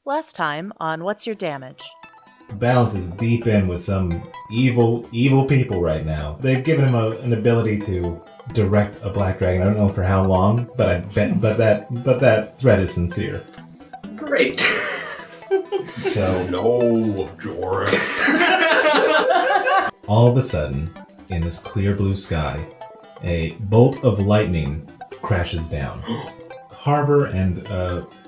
Last time on What's Your Damage? Balance is deep in with some evil people right now. They've given him an ability to direct a black dragon. I don't know for how long, but I bet, but that threat is sincere. Great. So no, Jorrix. All of a sudden, in this clear blue sky, a bolt of lightning crashes down. Harver and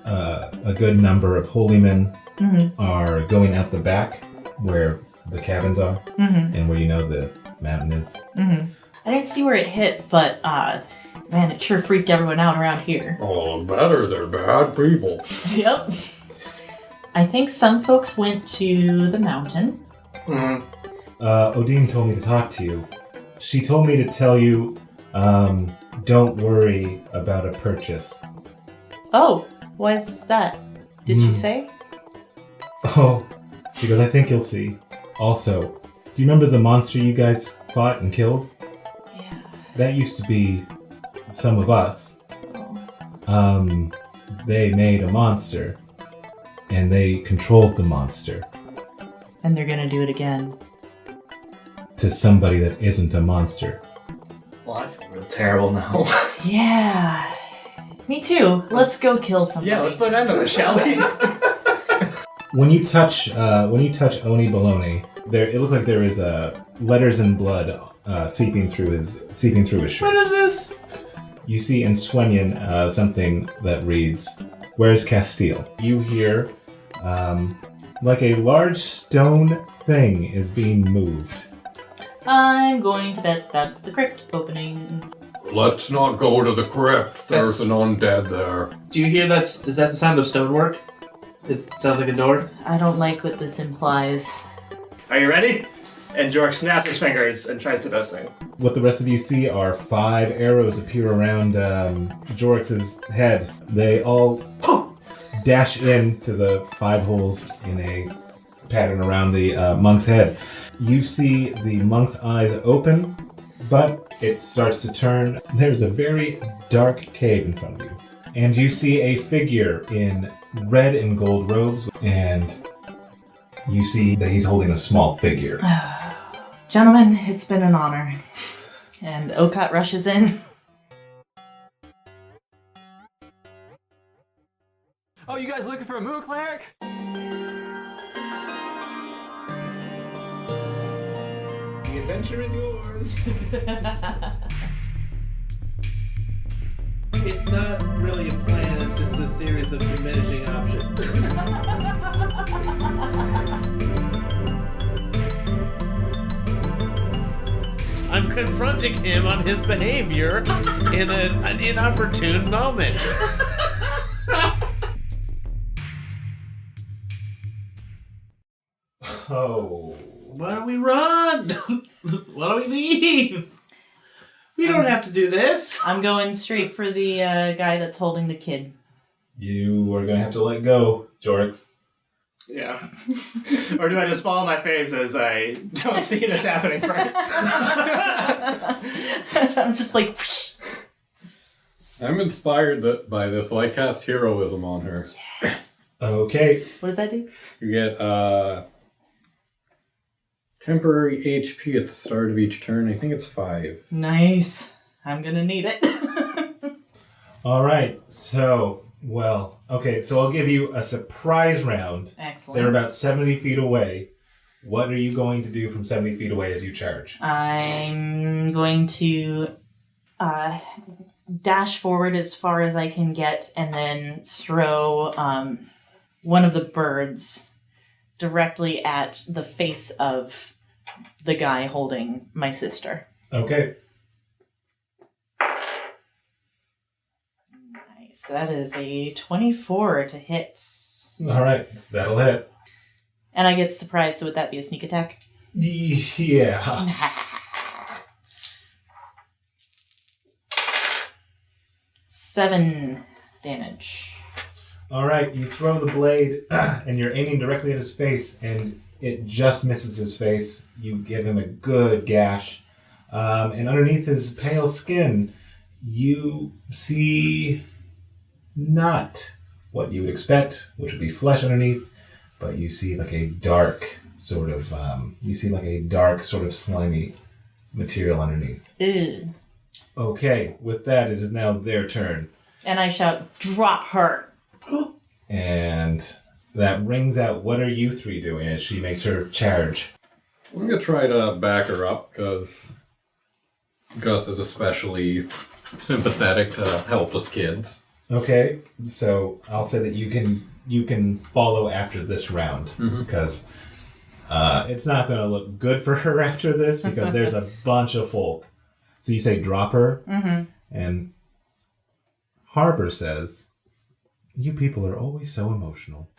a good number of holy men are going out the back where the cabins are and where the mountain is. I didn't see where it hit, but man, it sure freaked everyone out around here. Oh, better. They're bad people. Yep. I think some folks went to the mountain. Odine told me to talk to you. She told me to tell you, don't worry about a purchase. Oh, why's that? Did she say? Oh, because I think you'll see. Also, do you remember the monster you guys fought and killed? Yeah. That used to be some of us. Oh. They made a monster, and they controlled the monster. And they're gonna do it again. To somebody that isn't a monster. Well, I feel real terrible now. Yeah. Me too. Let's go kill somebody. Yeah, let's put an end to this, shall we? When you touch Oni Baloney, it looks like there is letters in blood seeping through his shirt. What is this? You see in Swenyan something that reads, "Where's Castile?" You hear like a large stone thing is being moved. I'm going to bet that's the crypt opening. Let's not go to the crypt. There's an undead there. Do you hear that? Is that the sound of stonework? It sounds like a door. I don't like what this implies. Are you ready? And Jorrix snaps his fingers and tries to bow swing. What the rest of you see are 5 arrows appear around Jorrix's head. They all dash into the 5 holes in a pattern around the monk's head. You see the monk's eyes open, but it starts to turn. There's a very dark cave in front of you. And you see a figure in red and gold robes, and you see that he's holding a small figure. Gentlemen, it's been an honor. And Okaat rushes in. Oh, you guys looking for a Moo cleric? The adventure is yours. It's not really a plan, it's just a series of diminishing options. I'm confronting him on his behavior in an inopportune moment. Oh. Why don't we run? Why don't we leave? We don't have to do this. I'm going straight for the guy that's holding the kid. You are going to have to let go, Jorrix. Yeah. Or do I just follow my face as I don't see this happening first? I'm just like... I'm inspired by this, so I cast heroism on her. Yes. Okay. What does that do? You get temporary HP at the start of each turn. I think it's 5. Nice. I'm gonna need it. All right. So I'll give you a surprise round. Excellent. They're about 70 feet away. What are you going to do from 70 feet away as you charge? I'm going to dash forward as far as I can get and then throw one of the birds directly at the face of the guy holding my sister. Okay. Nice. That is a 24 to hit. All right. That'll hit. And I get surprised, so would that be a sneak attack? Yeah. 7 damage. All right. You throw the blade, and you're aiming directly at his face, and it just misses his face. You give him a good gash. And underneath his pale skin, you see not what you would expect, which would be flesh underneath, but you see like a dark sort of slimy material underneath. Ew. Okay, with that, it is now their turn. And I shout, drop her. And that rings out, what are you three doing as she makes her charge? I'm going to try to back her up because Gus is especially sympathetic to helpless kids. Okay, so I'll say that you can follow after this round because it's not going to look good for her after this because there's a bunch of folk. So you say drop her, and Harper says, "You people are always so emotional."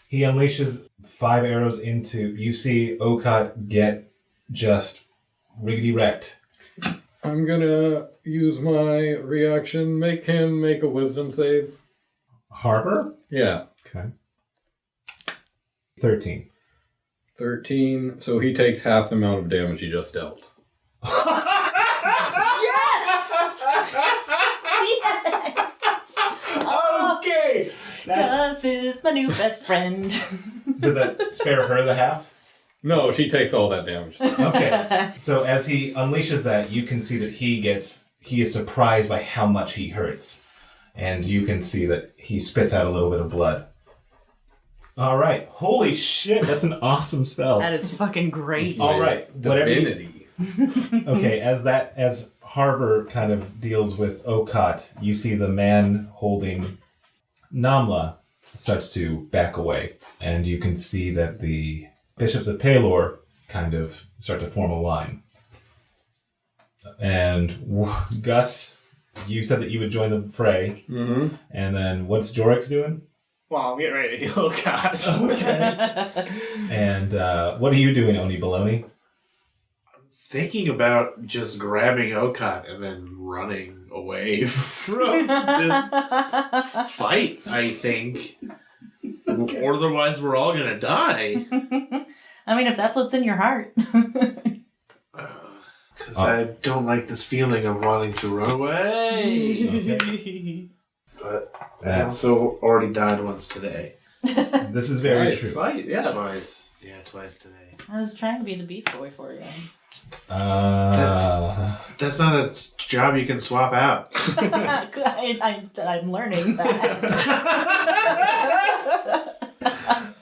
He unleashes 5 arrows into. You see Okaat get just riggedy wrecked. I'm going to use my reaction, make him make a wisdom save. Harper? Yeah. Okay. 13. 13, so he takes half the amount of damage he just dealt. Okay! Gus is my new best friend. Does that spare her the half? No, she takes all that damage. Okay. So as he unleashes that, you can see that he is surprised by how much he hurts. And you can see that he spits out a little bit of blood. All right. Holy shit, that's an awesome spell. That is fucking great. All right. Whatever you, Divinity. okay, as Harver kind of deals with Okaat, you see the man holding Namla starts to back away. And you can see that the Bishops of Palor kind of start to form a line. And Gus, you said that you would join the fray. Mm-hmm. And then what's Jorrix doing? Well, I'm getting ready to heal Okaat. Okay. And what are you doing, Oni Baloney? Thinking about just grabbing Okaat and then running away from this fight, I think. Or otherwise we're all gonna die. I mean, if that's what's in your heart. Because I don't like this feeling of wanting to run away. Okay. But I That's- also already died once today. This is very Right. true. Right, yeah. Twice. Yeah, twice today. I was trying to be the beef boy for you. That's not a job you can swap out. I'm learning that.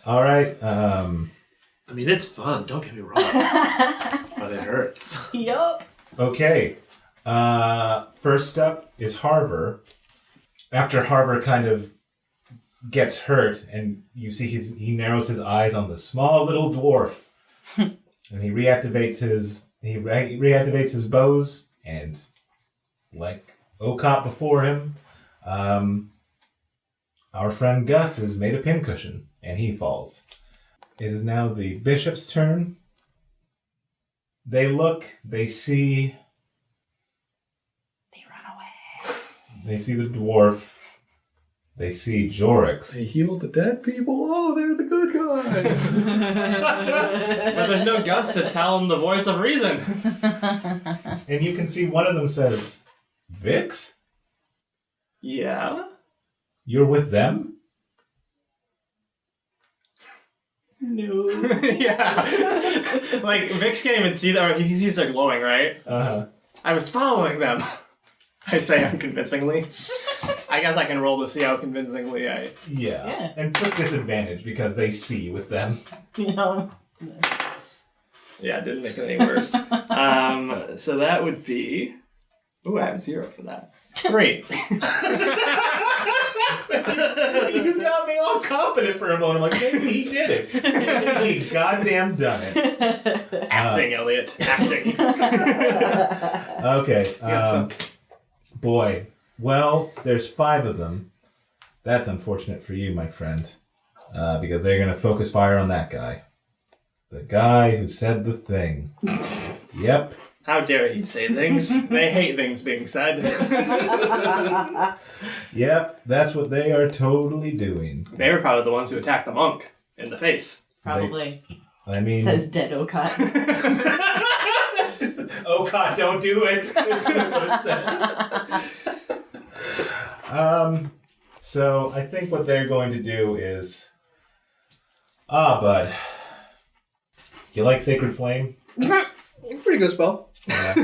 All right. I mean, it's fun, don't get me wrong. But it hurts. Yup. Okay. First up is Harver. After Harver kind of gets hurt, and you see he narrows his eyes on the small little dwarf, and he reactivates his bows, and like Okaat before him, our friend Gus has made a pincushion, and he falls. It is now the bishop's turn. They look, they see They run away. They see the dwarf. They see Jorrix. They heal the dead people? Oh, they're the good guys. But there's no Gus to tell him the voice of reason. And you can see one of them says, Vix? Yeah? You're with them? No. Yeah. Like, Vix can't even see them. He sees they're glowing, right? Uh-huh. I was following them. I say unconvincingly. I guess I can roll to see how convincingly I... Yeah. And put disadvantage because they see with them. You know. Yeah, it didn't make it any worse. So that would be... Ooh, I have 0 for that. 3. You got me all confident for a moment. I'm like, maybe he did it. He goddamn done it. Acting, Elliot. Acting. Okay. Boy. Well, there's 5 of them. That's unfortunate for you, my friend. Because they're going to focus fire on that guy. The guy who said the thing. Yep. How dare he say things? They hate things being said. Yep, that's what they are totally doing. They were probably the ones who attacked the monk in the face. Probably. I mean... Says dead Okaat. Oh God, don't do it. That's what it said. So I think what they're going to do is... bud. You like Sacred Flame? Pretty good spell. Yeah.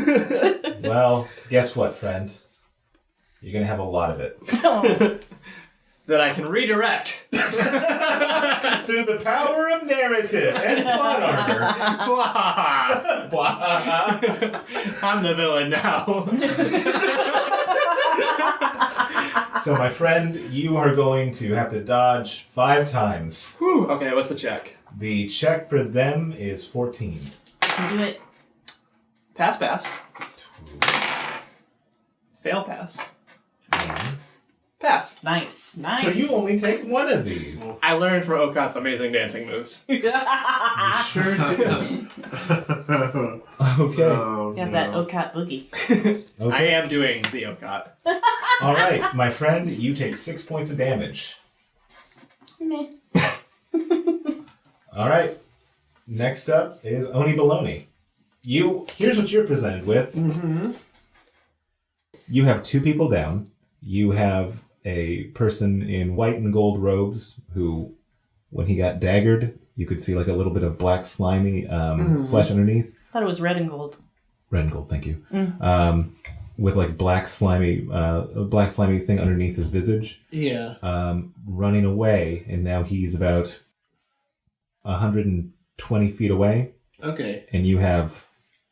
Well, guess what, friend? You're going to have a lot of it. That I can redirect. Through the power of narrative and plot armor. I'm the villain now. So, my friend, you are going to have to dodge 5 times. Whew. Okay, what's the check? The check for them is 14. I can do it. Pass. Fail pass. Pass. Nice. So you only take one of these. I learned from Okaat's amazing dancing moves. You sure do. Okay. Oh, Got that Okaat boogie. I Okay. am doing the Okaat. All right, my friend, you take 6 points of damage. Meh. All right. Next up is Oni Baloney. Here's what you're presented with. Mm-hmm. You have 2 people down. You have a person in white and gold robes who, when he got daggered, you could see like a little bit of black slimy flesh underneath. I thought it was red and gold. Red and gold, thank you. With like black slimy thing underneath his visage. Yeah. Running away, and now he's about 120 feet away. Okay. And you have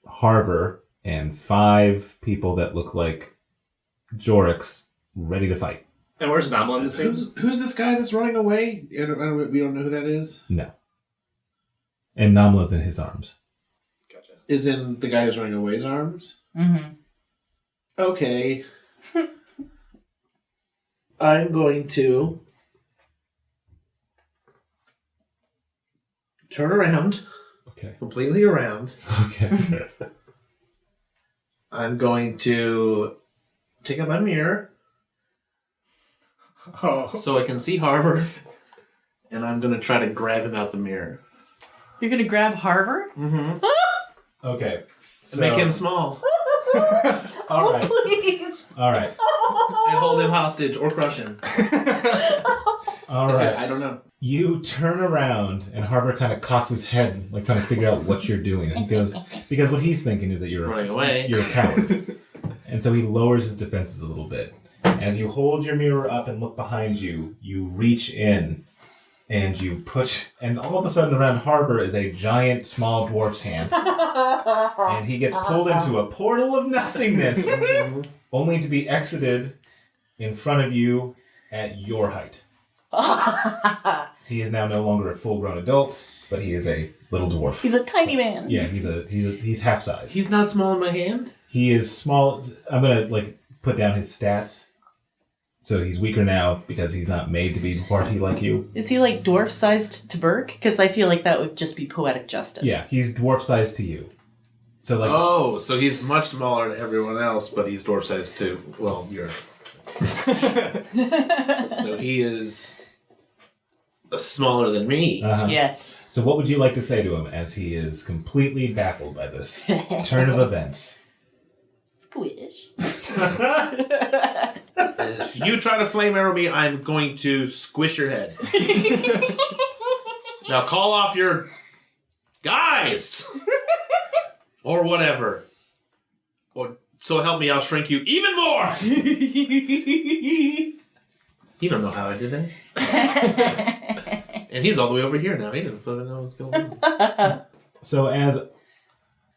Harver and 5 people that look like Jorrix ready to fight. And where's Namla in the scene? Who's this guy that's running away? We don't know who that is. No. And Namla's in his arms. Gotcha. Is in the guy who's running away's arms? Mm-hmm. Okay. I'm going to turn around, Okay. completely around. Okay. I'm going to take up my mirror Oh. so I can see Harvard, and I'm going to try to grab him out the mirror. You're gonna grab Harvard? Mm-hmm. Okay. So, Make him small all right. Please. All right. and hold him hostage or crush him. All right. I don't know. You turn around, and Harver kind of cocks his head, like trying to figure out what you're doing. And he goes, because what he's thinking is that Running away. you're a coward. And so he lowers his defenses a little bit. As you hold your mirror up and look behind you, you reach in and you push, and all of a sudden around Harver is a giant small dwarf's hand. And he gets pulled into a portal of nothingness, only to be exited in front of you at your height. He is now no longer a full-grown adult, but he is a little dwarf. He's a tiny man. Yeah, he's half size. He's not small in my hand? He is small. I'm gonna put down his stats. So he's weaker now because he's not made to be party like you. Is he like dwarf sized to Burke? Because I feel like that would just be poetic justice. Yeah, he's dwarf sized to you. So Oh, so he's much smaller than everyone else, but he's dwarf sized too. Well, you're. So he is smaller than me. Yes. So what would you like to say to him as he is completely baffled by this turn of events? Squish. If you try to flame arrow me, I'm going to squish your head. Now call off your guys! Or whatever. Or so help me, I'll shrink you even more! You don't know how I did that. And he's all the way over here now. He doesn't fucking know what's going on. So as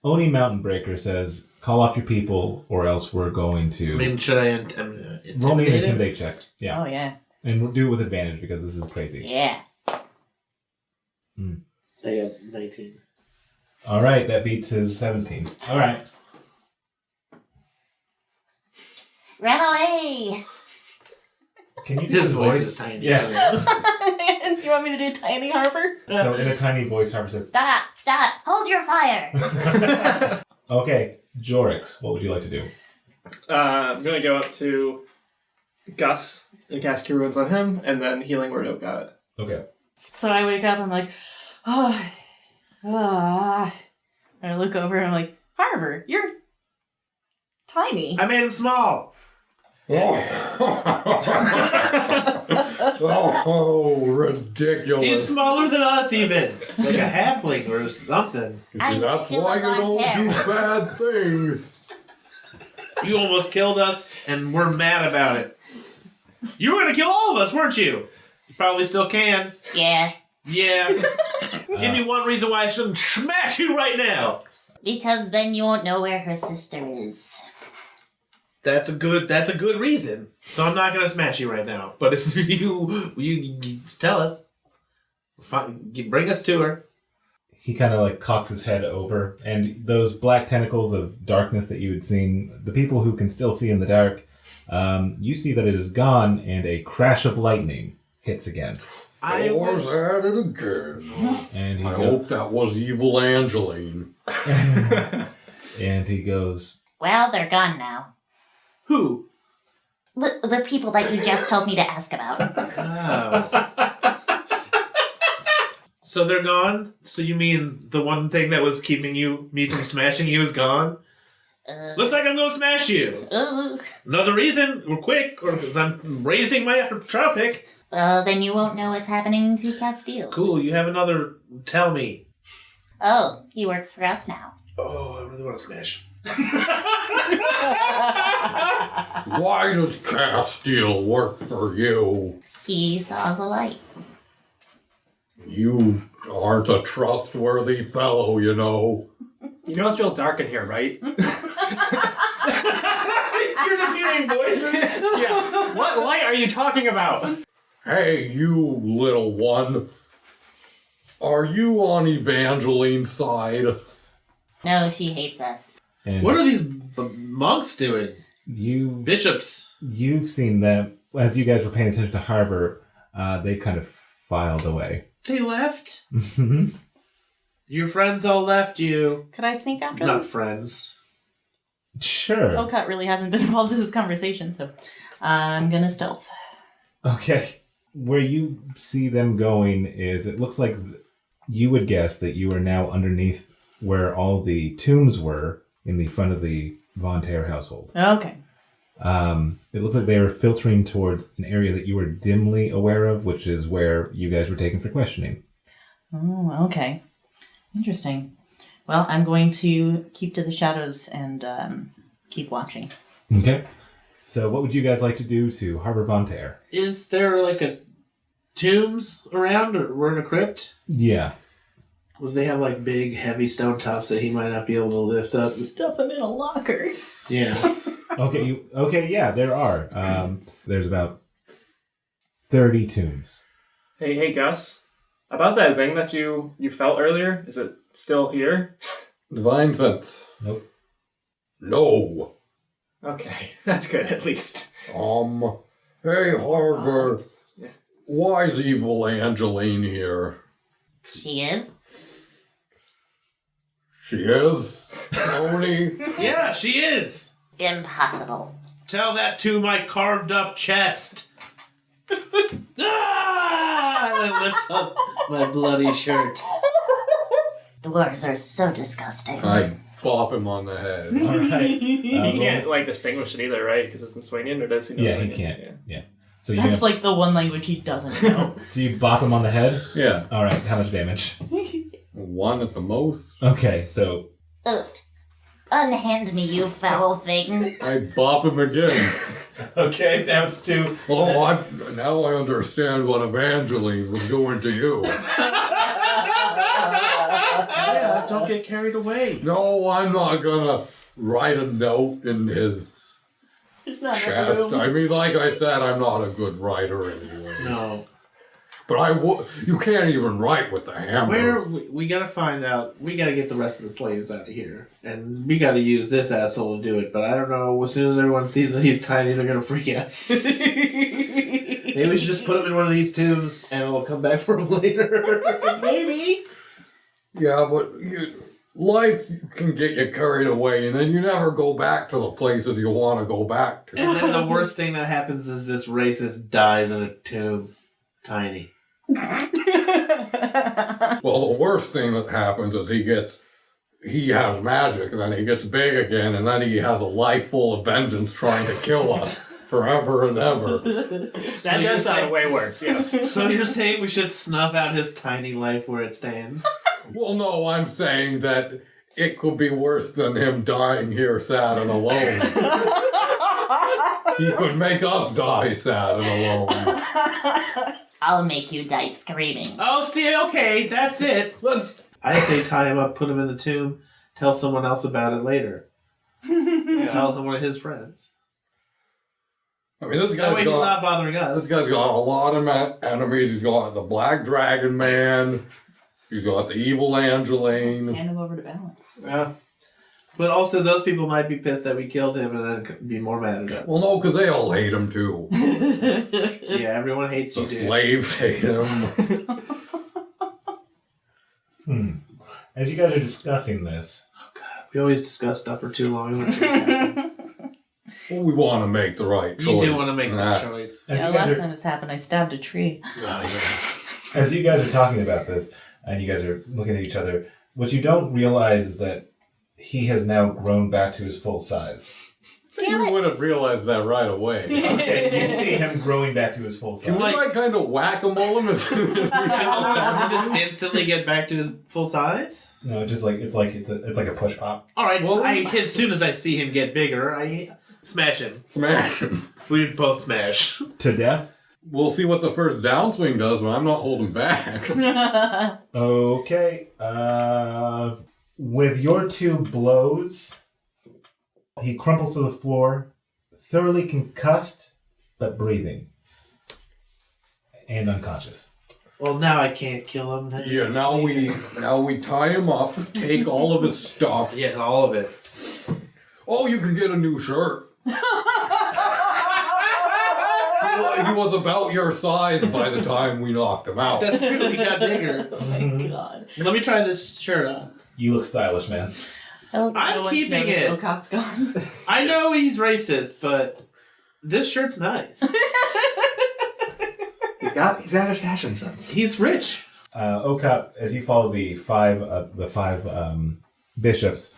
Oni Mountain Breaker says, call off your people or else we're going to... I mean, should I intimidate roll me an him? intimidate check. Yeah. Oh, yeah. And we'll do it with advantage because this is crazy. Yeah. I got 19. All right, that beats his 17. All right. Run away! Can you do His his voice voice? is tiny. Yeah. You want me to do tiny Harper? So in a tiny voice, Harper says, Stop! Hold your fire! okay, Jorrix, what would you like to do? I'm gonna go up to Gus and cast Cure Wounds on him, and then Healing Word Okaat. Okay. So I wake up, I'm like, and I look over and I'm like, Harper, you're tiny. I made him small. Oh, ridiculous. He's smaller than us, even. Like a halfling or something. I'm That's still why a you don't do Vontaire. bad things. You almost killed us, and we're mad about it. You were going to kill all of us, weren't you? You probably still can. Yeah, Yeah. Give me one reason why I shouldn't smash you right now. because then you won't know where her sister is. That's a good reason. So I'm not gonna smash you right now. But if you tell us, fine, bring us to her. He kind of like cocks his head over, and those black tentacles of darkness that you had seen, the people who can still see in the dark, you see that it is gone, and a crash of lightning hits again. Doors at it again. And he I go- hope that was evil Angeline. and he goes, Well, they're gone now. Who? The people that you just told me to ask about. Oh. So they're gone? So you mean the one thing that was keeping me from smashing you is gone? Looks like I'm gonna smash you. Another reason, we're quick, or because I'm raising my tropic. Then you won't know what's happening to Castile. Cool, you have another. Tell me. Oh, he works for us now. Oh, I really want to smash. Why does Castile work for you? He saw the light. You aren't a trustworthy fellow, you know. You know it's real dark in here, right? You're just hearing voices? Yeah. What light are you talking about? Hey, you little one. Are you on Evangeline's side? No, she hates us. and What are these monks doing? Bishops. you've seen them, as you guys were paying attention to Harbor, they've kind of filed away. They left? Your friends all left you. Could I sneak after Not them? friends. Sure. Okaat really hasn't been involved in this conversation, so I'm gonna stealth. Okay. Where you see them going is, it looks like you would guess that you are now underneath where all the tombs were in the front of the Vontaire household. Okay. It looks like they are filtering towards an area that you were dimly aware of, which is where you guys were taken for questioning. Oh, okay. Interesting. Well, I'm going to keep to the shadows and keep watching. Okay. So what would you guys like to do to Harbor Vontaire? Is there like a tombs around, or we're in a crypt? Yeah. Would they have like big, heavy stone tops that he might not be able to lift up? Stuff him in a locker. Yeah. Okay, yeah, there are. There's about 30 tombs. Hey, Gus. About that thing that you felt earlier, is it still here? Divine sense. Nope. No. Okay, that's good at least. Hey, Harbor. Why is evil Angeline here? She is? She is? Tony? Yeah, she is. Impossible. Tell that to my carved up chest. I lift up my bloody shirt. Dwarves are so disgusting. I bop him on the head. All right. He can't distinguish it either, right? Because it's in Swanian, or does he know Yeah, he Swanian? can't. Yeah. Yeah. So you That's like the one language he doesn't know. so you bop him on the head? Yeah. All right. How much damage? One at the most. Okay, so Ugh. Unhand me, you foul thing. I bop him again. okay, down to 2. Oh, now I understand what Evangeline was doing to you. Yeah, don't get carried away. No, I'm not gonna write a note in his It's not chest. I mean, like I said, I'm not a good writer anyway. No. But you can't even write with the hammer. We gotta find out. We gotta get the rest of the slaves out of here. And we gotta use this asshole to do it. But I don't know, as soon as everyone sees that he's tiny, they're gonna freak out. Maybe we should just put him in one of these tombs and we'll come back for him later. Maybe. Yeah, but life can get you carried away, and then you never go back to the places you want to go back to. And then the worst thing that happens is this racist dies in a tomb. Tiny. Well, the worst thing that happens is he has magic, and then he gets big again, and then he has a life full of vengeance trying to kill us. forever and ever. That does sound way worse, yes. So you're saying we should snuff out his tiny life where it stands? Well, no, I'm saying that it could be worse than him dying here sad and alone. He could make us die sad and alone. I'll make you die screaming. Oh, see, okay, that's it. Look, I say tie him up, put him in the tomb, tell someone else about it later. Tell him one of his friends. I mean, this That way guy's he's got, not bothering us. this guy's got a lot of enemies. He's got the Black Dragon Man. He's got the Evil Angeline. Hand him over to Balance. Yeah. But also, those people might be pissed that we killed him and then be more mad at us. Well, no, because they all hate him, too. Yeah, everyone hates The you, dude. slaves hate him. As you guys are discussing this, We always discuss stuff for too long. We want to change that. Well, we want to make the right You choice. do want to make that choice. As Yeah, you guys last are- time this happened, I stabbed a tree. Oh, yeah. as you guys are talking about this, and you guys are looking at each other, what you don't realize is that he has now grown back to his full size. You would have realized that right away. Okay, you see him growing back to his full size. Can we like kind of whack-a-mole him as soon as we Does he just instantly get back to his full size? No, just like it's like a push pop. All right. Well, as soon as I see him get bigger, I smash him. smash him? We would both smash. To death? We'll see what the first downswing does, but I'm not holding back. Okay. With your two blows, he crumples to the floor, thoroughly concussed, but breathing. And unconscious. Well, now I can't kill him. Yeah, now we tie him up, take all of his stuff. Yeah, all of it. Oh, you can get a new shirt. He was about your size by the time we knocked him out. That's true. He got bigger. Oh my god. Let me try this shirt on. You look stylish, man. I'm keeping it. Okaat's gone. I know he's racist, but this shirt's nice. He's got a fashion sense. He's rich. Okaat, as you follow the five bishops,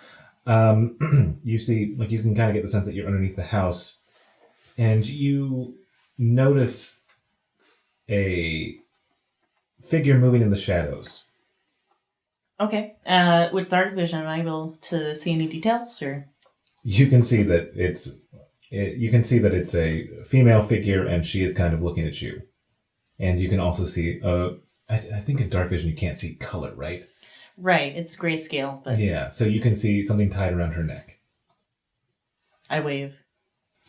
you see, like, you can kind of get the sense that you're underneath the house, and you notice a figure moving in the shadows. Okay. With dark vision, am I able to see any details, or? You can see that it's a female figure, and she is kind of looking at you. And you can also see, I think in dark vision you can't see color, right? Right, it's grayscale, but Yeah, so you can see something tied around her neck. I wave.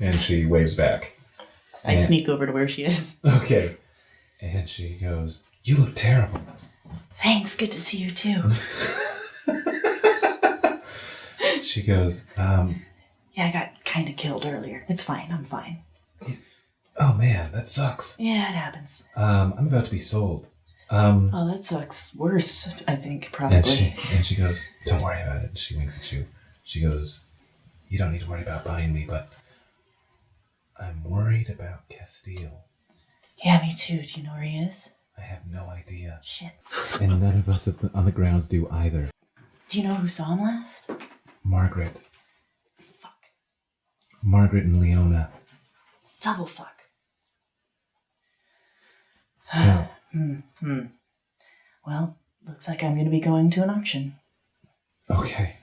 And she waves back. I sneak over to where she is. Okay. And she goes, "You look terrible." Thanks, good to see you too. She goes, Yeah, I got kind of killed earlier. It's fine, I'm fine. "Oh man, that sucks. Yeah, it happens. I'm about to be sold." Oh, that sucks worse, I think, probably. And she goes, "Don't worry about it." And she winks at you. She goes, "You don't need to worry about buying me, but I'm worried about Castile. Yeah, me too. Do you know where he is? I have no idea. Shit. And none of us on the grounds do either. Do you know who saw him last? Margaret. Fuck. Margaret and Leona. Double fuck. So, Well, looks like I'm going to be going to an auction. okay.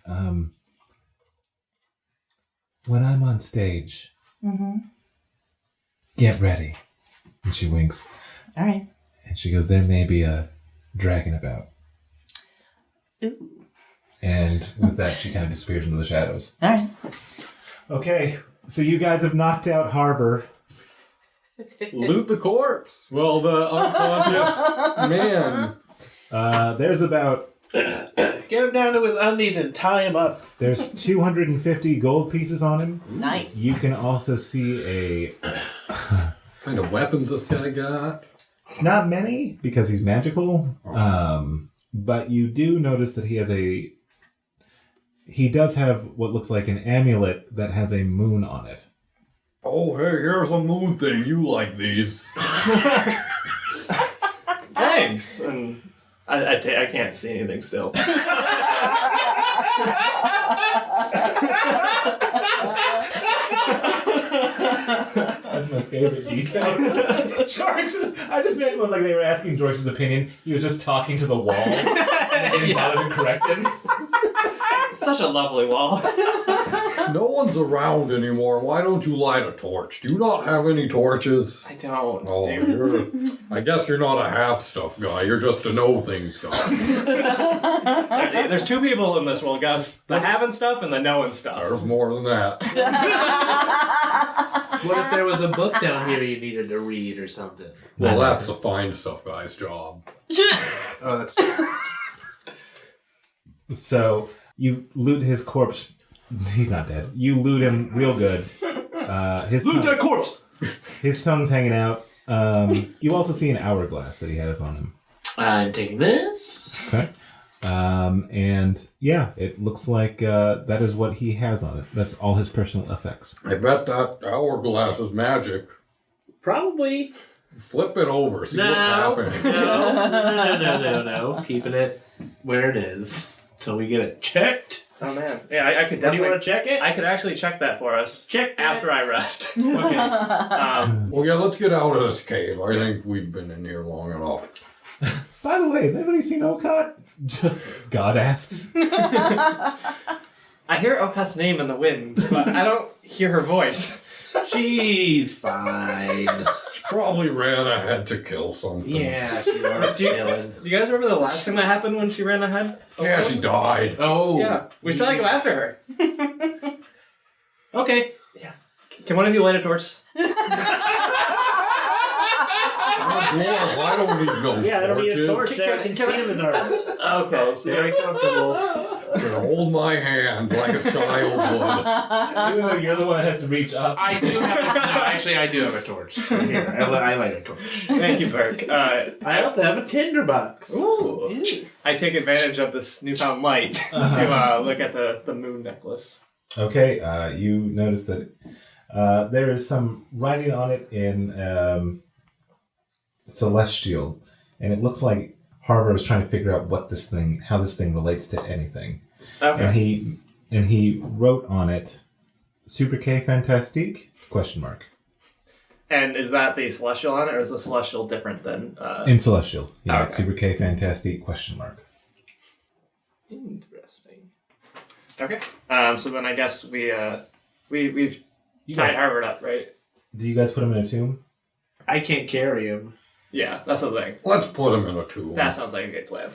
When I'm on stage, get ready." And she winks. All right. And she goes, "There may be a dragon about." Ooh. And with that, she kind of disappears into the shadows. All right. Okay, so you guys have knocked out Harbor. Loot the corpse. Well, the unconscious man. There's about Get him down to his undies and tie him up. there's 250 gold pieces on him. Nice. You can also see a What kind of weapons this guy got? not many because he's magical. But you do notice that he does have what looks like an amulet that has a moon on it. Oh, hey, here's a moon thing. You like these. Thanks. And I can't see anything still. my favorite detail. Jorrix, I just meant when like they were asking Jorrix's opinion, he was just talking to the wall and they didn't bother to correct him. Such a lovely wall. No one's around anymore. Why don't you light a torch? Do you not have any torches? I don't. Oh, dude. I guess you're not a half stuff guy. You're just a know things guy. There's two people in this world, Gus. The having stuff and the knowing stuff. There's more than that. What if there was a book down here you needed to read or something? Well, that's the find stuff guy's job. Oh, that's true. So you loot his corpse. He's not dead. You loot him real good. Loot that corpse! His tongue's hanging out. You also see an hourglass that he has on him. I'm taking this. Okay. And yeah, it looks like that is what he has on it. That's all his personal effects. I bet that hourglass is magic. Probably. Flip it over, see what happens. No. Keeping it where it is till we get it checked. Oh man, yeah, I could Do definitely. you want to check it? I could actually check that for us. Check that. after I rest. Okay. Well, yeah, let's get out of this cave. I think we've been in here long enough. By the way, has anybody seen Okaat? Just God asks. I hear Okaat's name in the wind, but I don't hear her voice. She's fine. She probably ran ahead to kill something. Yeah, she was killing. Do you guys remember the last thing that happened when she ran ahead? Yeah, she died. Oh. Yeah, we should probably go after her. Okay. Can one of you light a torch? Dwarf, I don't need no Yeah, I don't need a torch. torches. So I can see in the dark. Okay, so Very comfortable. You're gonna hold my hand like a child would. Even though you're the one that has to reach up. I do have. No, actually, I do have a torch. Here, I light a torch. thank you, Burke. I also have a tinderbox. Ooh. I take advantage of this newfound light to look at the moon necklace. Okay, you notice that there is some writing on it in Celestial, and it looks like Harvard was trying to figure out how this thing relates to anything. Okay. And he wrote on it, Super K Fantastique? ? And is that the celestial on it, or is the celestial different than? In Celestial, yeah, Okay. Super K Fantastique ? Interesting. Okay. So then I guess we've You tied guys, Harvard up, right? do you guys put him in a tomb? I can't carry him. Yeah, that's the thing. Let's put him in a tomb. That sounds like a good plan.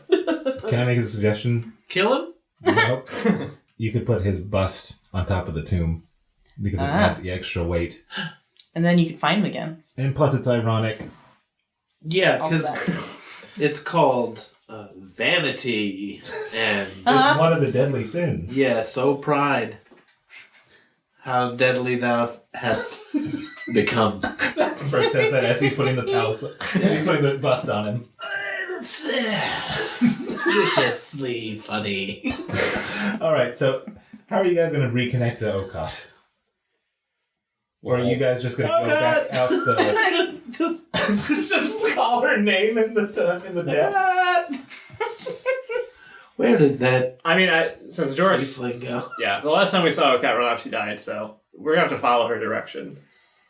Can I make a suggestion? Kill him? Nope. You could put his bust on top of the tomb because it adds the extra weight. And then you can find him again. And plus, it's ironic. Yeah, Also because it's called vanity, and It's one of the deadly sins. yeah, so pride. How deadly thou hast become. Burke says that as he's putting he's putting the bust on him. Viciously funny. All right, so how are you guys going to reconnect to Okaat? Or are you guys just going to go back out the? just call her name in the depth. Where did that I mean, since Jorrix, tiefling go? yeah, the last time we saw Okaat run off, she died, so we're gonna have to follow her direction.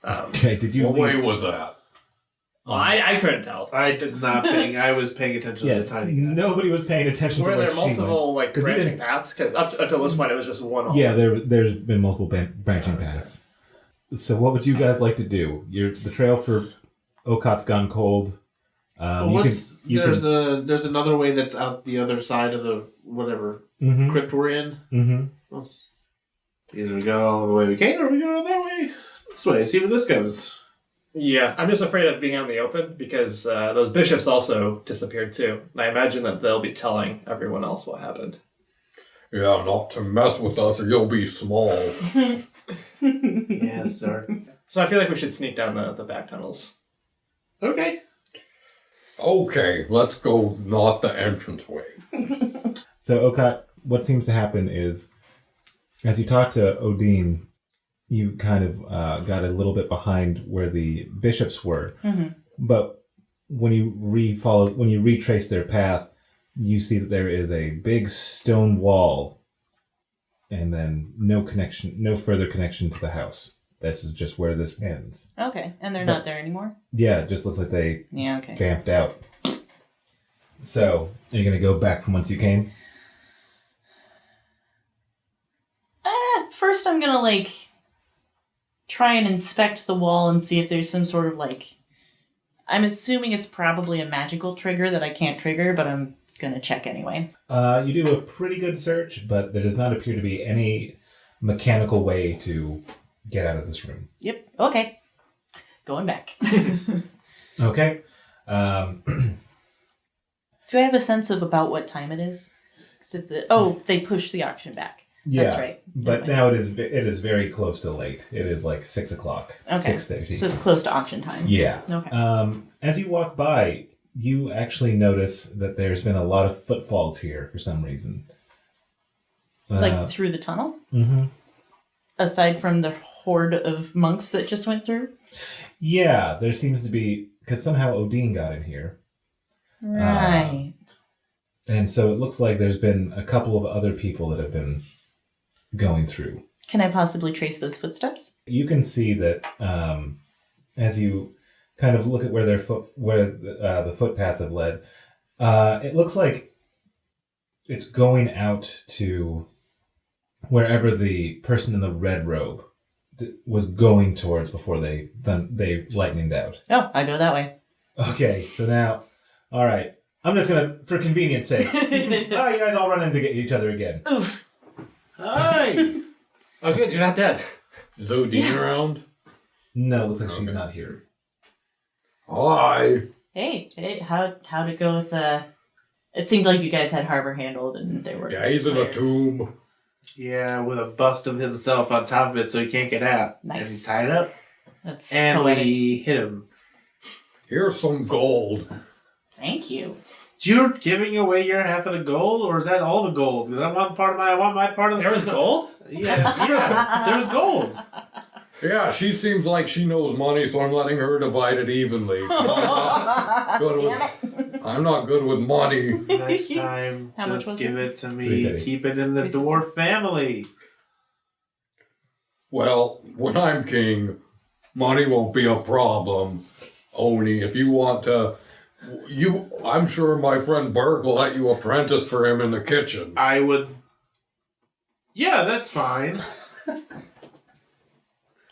Okay, did you What way leave? was that? Well, I couldn't tell. I was not paying. I was paying attention to Yeah, the tiny guy. nobody was paying attention Were to where there she went. multiple like 'Cause he branching didn't- paths? Because up until this point, it was just one. hole. Yeah, there's been multiple branching paths. So what would you guys like to do? The trail for Okaat's gone cold. Well, there's another way that's out the other side of the whatever Mm-hmm. crypt we're in. Mm-hmm. Well, either we go the way we came or we go that way. This way. See where this goes. Yeah, I'm just afraid of being out in the open because those bishops also disappeared too, and I imagine that they'll be telling everyone else what happened. Yeah, not to mess with us or you'll be small. Yes, sir. So I feel like we should sneak down the back tunnels. Okay. Okay, let's go not the entranceway. So Okaat, what seems to happen is, as you talk to Odin, you kind of got a little bit behind where the bishops were. Mm-hmm. But when you retrace their path, you see that there is a big stone wall, and then no further connection to the house. this is just where this ends. Okay, and they're not there anymore? Yeah, it just looks like they Yeah, okay. bamfed out. So, are you going to go back from whence you came? First I'm gonna, like, try and inspect the wall and see if there's some sort of, like... I'm assuming it's probably a magical trigger that I can't trigger, but I'm gonna check anyway. You do a pretty good search, but there does not appear to be any mechanical way to get out of this room. Yep, okay. Going back. Okay. Do I have a sense of about what time it is? They pushed the auction back. Yeah, That's right. But now it is very close to late. It is like 6 o'clock, Okay. 6:30. So it's close to auction time. Yeah. Okay. As you walk by, you actually notice that there's been a lot of footfalls here for some reason. Like through the tunnel? Mm-hmm. Aside from the horde of monks that just went through? Yeah, there seems to be... Because somehow Odin got in here. Right. And so it looks like there's been a couple of other people that have been going through. Can I possibly trace those footsteps? You can see that as you kind of look at where the footpaths have led, it looks like it's going out to wherever the person in the red robe was going towards before they lightninged out. Oh, I go that way. Okay, so now, all right. I'm just gonna, for convenience sake, you guys all run into each other again. Oof. Hi! Oh, good, you're not dead. Is Odin around? No, looks like she's not here. Hi. Hey, how'd it go with it seemed like you guys had Harbor handled and they were... Yeah, he's in a players. tomb. Yeah, with a bust of himself on top of it so he can't get out. Nice. And tied up. That's And poetic. we hit him. Here's some gold. Thank you. You're giving away your half of the gold, or is that all the gold? 'Cause I want my part of the... There was gold? Yeah, there was gold. Yeah, she seems like she knows money, so I'm letting her divide it evenly. I'm not good with money. Next time, How much just was give it? it to me. $3.50. Keep it in the dwarf family. Well, when I'm king, money won't be a problem. Oni, if you want to... I'm sure my friend Burke will let you apprentice for him in the kitchen. I would... Yeah, that's fine.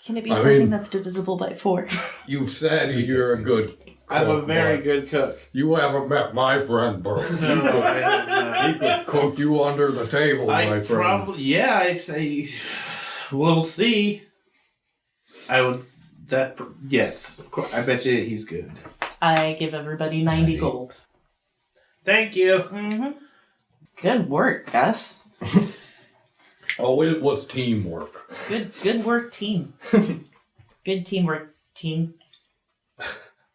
Can it be I something mean- that's divisible by 4? You've said you're a good cook. I'm a very but good cook. You haven't met my friend Burke. No, I have not. He could cook you under the table, my I friend. probably... Yeah, I say... We'll see. I would... Yes, of course. I bet you he's good. I give everybody 90 gold. Thank you. Mm-hmm. Good work, Gus. Oh, it was teamwork. Good work, team. Good teamwork, team.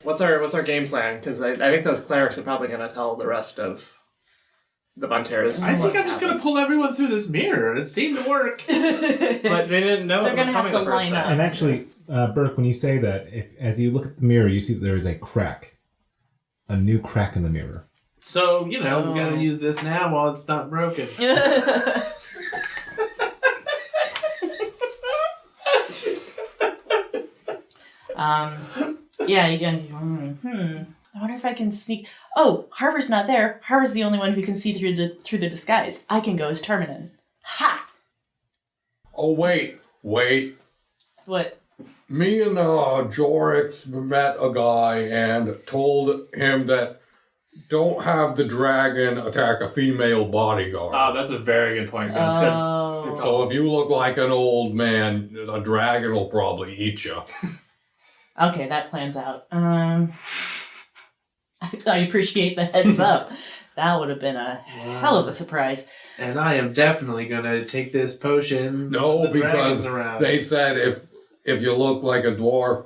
What's our game plan? Because I think those clerics are probably going to tell the rest of the Vontaires. I think I'm just going to pull everyone through this mirror. It seemed to work. But they didn't know They're it was gonna have coming to the first line time. up. And actually, Burke, when you say that, as you look at the mirror, you see that there is a crack. A new crack in the mirror. So, we got to use this now while it's not broken. Yeah, you can. I wonder if I can sneak. Oh, Harvor's not there. Harvor's the only one who can see through the disguise. I can go as Terminin. Ha! Oh, wait. What? Me and Jorrix met a guy and told him that don't have the dragon attack a female bodyguard. Oh, that's a very good point. That's good. Oh. So if you look like an old man, a dragon will probably eat you. Okay, that plans out. I appreciate the heads up. That would have been a hell of a surprise. And I am definitely going to take this potion. No, with the dragons because around. they said if you look like a dwarf,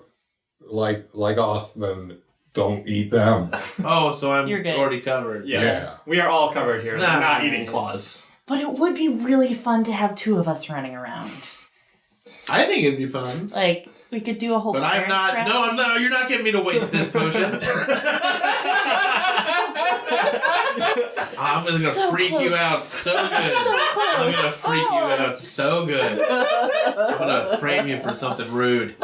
like us, then don't eat them. Oh, so I'm You're good. already covered. Yes. Yeah. We are all covered here. They're not Nice. eating claws. But it would be really fun to have 2 of us running around. I think it'd be fun. Like, we could do a whole... But I'm parent not. trap. No, I'm not. You're not getting me to waste this potion. I'm gonna So freak you close. out so good. So close. I'm gonna freak you out so good. I'm gonna frame you for something rude.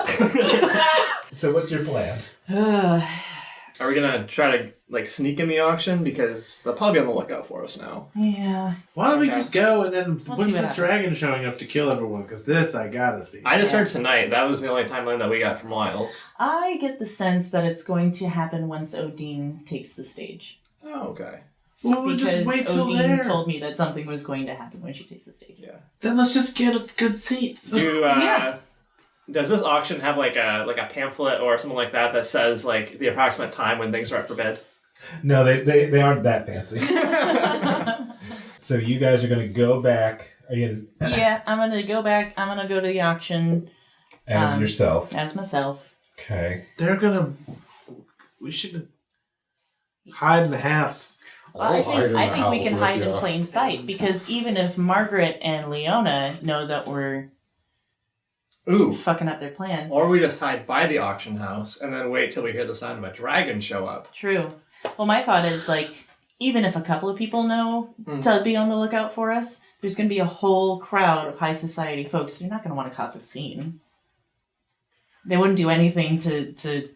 So what's your plan? Are we gonna try to like sneak in the auction because they'll probably be on the lookout for us now? Yeah. Why don't we Okay. just go and then We'll when's see what this happens. dragon showing up to kill everyone? Because this I gotta see. I just Yeah. heard tonight. That was the only timeline that we got from Wiles. I get the sense that it's going to happen once Odin takes the stage. Oh, okay. Well, we'll Because just wait till Odin there. told me that something was going to happen when she takes the stage. Yeah. Then let's just get good seats. Do Yeah. Does this auction have like a pamphlet or something like that that says like the approximate time when things are up for bid? No, they aren't that fancy. So you guys are gonna go back. Are you gonna, Yeah, I'm gonna go back. I'm gonna go to the auction as yourself? as myself. Okay. They're gonna. We should hide in the house. I hide in think the we can house hide with in ya. plain sight because even if Margaret and Leona know that we're Ooh. fucking up their plan, Or we just hide by the auction house and then wait till we hear the sound of a dragon show up. true. Well, my thought is like, even if a couple of people know to be on the lookout for us, there's going to be a whole crowd of high society folks. They're not going to want to cause a scene. They wouldn't do anything to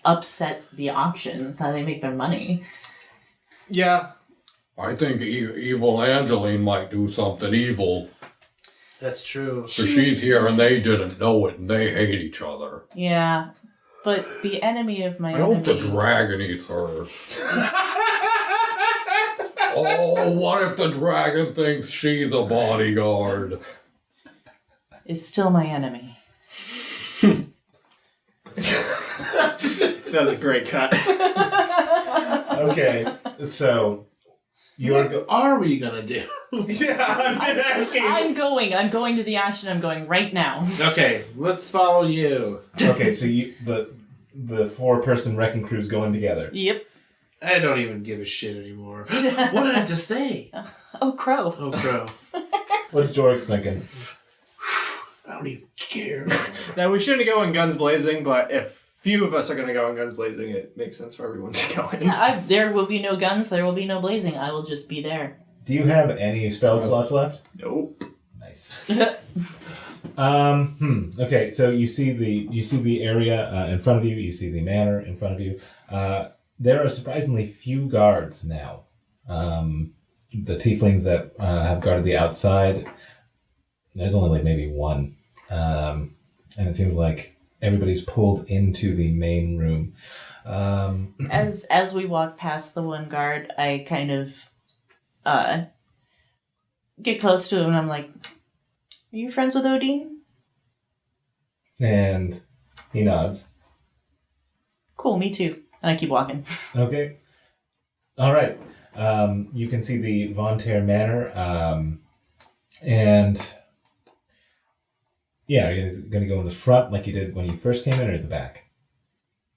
upset the auction. That's how they make their money. Yeah. I think evil Angeline might do something evil. That's true. So she's here and they didn't know it and they hate each other. Yeah, but the enemy of my I hope the enemy... dragon eats her. Oh, what if the dragon thinks she's a bodyguard? is still my enemy. That was a great cut. Okay. So you're What are we gonna do? Yeah, I've been asking. I'm going to the auction. I'm going right now. Okay, let's follow you. Okay, so you the 4-person wrecking crew's going together. Yep. I don't even give a shit anymore. What did I just say? Oh, Crow. Oh, bro. What's Jorrix thinking? I don't even care. Now we shouldn't go in guns blazing, but if few of us are going to go in guns blazing, it makes sense for everyone to go in. There will be no guns. There will be no blazing. I will just be there. Do you have any spell slots left? Nope. Nice. Okay, so you see the area in front of you. You see the manor in front of you. There are surprisingly few guards now. The tieflings that have guarded the outside, there's only like maybe one, and it seems like everybody's pulled into the main room. As we walk past the one guard, I kind of get close to him and I'm like, "Are you friends with Odin?" And he nods. Cool, me too. And I keep walking. Okay. All right. You can see the Vontaires Manor, and yeah, are you going to go in the front like you did when you first came in, or at the back?